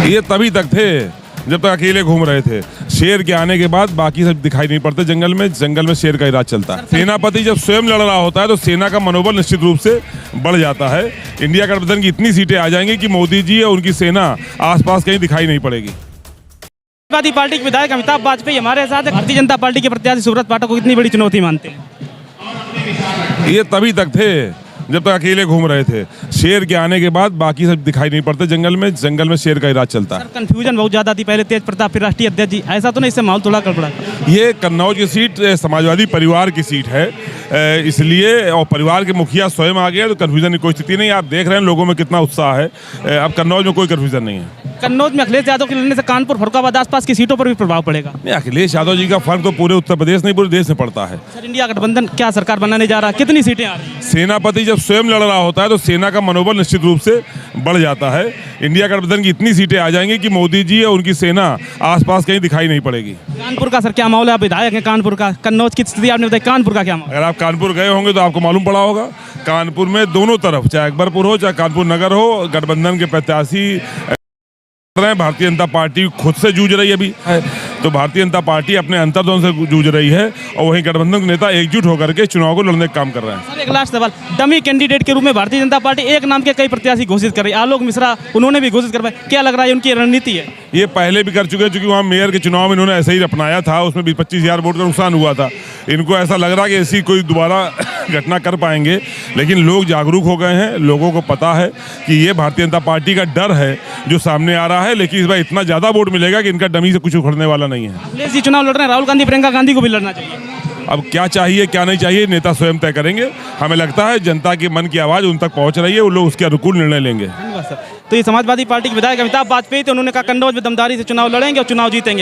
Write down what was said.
ये तभी तक थे जब तक अकेले घूम रहे थे। शेर के आने के बाद बाकी सब दिखाई नहीं पड़ते जंगल में शेर का ही राज चलता है। सेनापति जब स्वयं लड़ रहा होता है तो सेना का मनोबल निश्चित रूप से बढ़ जाता है। इंडिया गठबंधन की इतनी सीटें आ जाएंगी कि मोदी जी और उनकी सेना आसपास कहीं दिखाई नहीं पड़ेगी। समाजवादी पार्टी के विधायक अमिताभ वाजपेयी हमारे साथ हैं। भारतीय जनता पार्टी के प्रत्याशी सुब्रत पाठक को कितनी बड़ी चुनौती मानते हैं? ये तभी तक थे जब तक अकेले घूम रहे थे। शेर के आने के बाद बाकी सब दिखाई नहीं पड़ते जंगल में शेर का ही राज चलता है। कंफ्यूजन बहुत ज्यादा थी, पहले तेज प्रताप फिर राष्ट्रीय अध्यक्ष जी, ऐसा तो नहीं इससे माहौल थोड़ा गड़बड़ा? ये कन्नौज की सीट समाजवादी परिवार की सीट है, इसलिए और परिवार के मुखिया स्वयं आ गए तो कन्फ्यूजन की कोई स्थिति नहीं। आप देख रहे हैं लोगों में कितना उत्साह है। अब कन्नौज में कोई कन्फ्यूजन नहीं है। कन्नौज में अखिलेश यादव के लड़ने से कानपुर फरुखाबाद आसपास की सीटों पर भी प्रभाव पड़ेगा? नहीं, अखिलेश यादव जी का फर्क तो पूरे उत्तर प्रदेश नहीं पूरे देश में पड़ता है। सर, इंडिया गठबंधन क्या सरकार बनाने जा रहा है? कितनी सीटें आ रही हैं? सेनापति जब स्वयं लड़ रहा होता है तो सेना का मनोबल निश्चित रूप से बढ़ जाता है। इंडिया गठबंधन की इतनी सीटें आ जाएंगी कि मोदी जी और उनकी सेना आसपास कहीं दिखाई नहीं पड़ेगी। कानपुर का सर क्या माहौल है? आप विधायक हैं कानपुर का, कन्नौज की स्थिति आपने बताई, कानपुर का क्या माहौल? अगर आप कानपुर गए होंगे तो आपको मालूम पड़ा होगा। कानपुर में दोनों तरफ, चाहे अकबरपुर हो चाहे कानपुर नगर हो, गठबंधन के प्रत्याशी भारतीय जनता पार्टी खुद से जूझ रही है अभी, तो भारतीय जनता पार्टी अपने अंतर्द्वंद से जूझ रही है और वहीं गठबंधन के नेता एकजुट होकर के चुनाव को लड़ने का काम कर रहे हैं। सर, एक लास्ट सवाल, डमी कैंडिडेट के रूप में भारतीय जनता पार्टी एक नाम के कई प्रत्याशी घोषित कर रही है। आलोक मिश्रा उन्होंने भी घोषित करवाया, क्या लग रहा है उनकी रणनीति है? ये पहले भी कर चुके हैं, चूंकि वहाँ मेयर के चुनाव में इन्होंने ऐसे ही अपनाया था, उसमें 25,000 वोट का नुकसान हुआ था। इनको ऐसा लग रहा है कि ऐसी कोई दोबारा घटना कर पाएंगे, लेकिन लोग जागरूक हो गए हैं। लोगों को पता है कि ये भारतीय जनता पार्टी का डर है जो सामने आ रहा है, लेकिन इस बार इतना ज़्यादा वोट मिलेगा कि इनका डमी से कुछ उखड़ने वाला नहीं है। अखिलेश जी चुनाव लड़ रहे हैं, राहुल गांधी प्रियंका गांधी को भी लड़ना चाहिए। अब क्या चाहिए क्या नहीं चाहिए नेता स्वयं तय करेंगे। हमें लगता है जनता के मन की आवाज़ उन तक पहुंच रही है, वो लोग उसके अनुकूल निर्णय लेंगे। धन्यवाद सर। तो ये समाजवादी पार्टी के विधायक अमिताभ वाजपेयी थे, उन्होंने कहा कन्नौज में दमदारी से चुनाव लड़ेंगे और चुनाव जीतेंगे।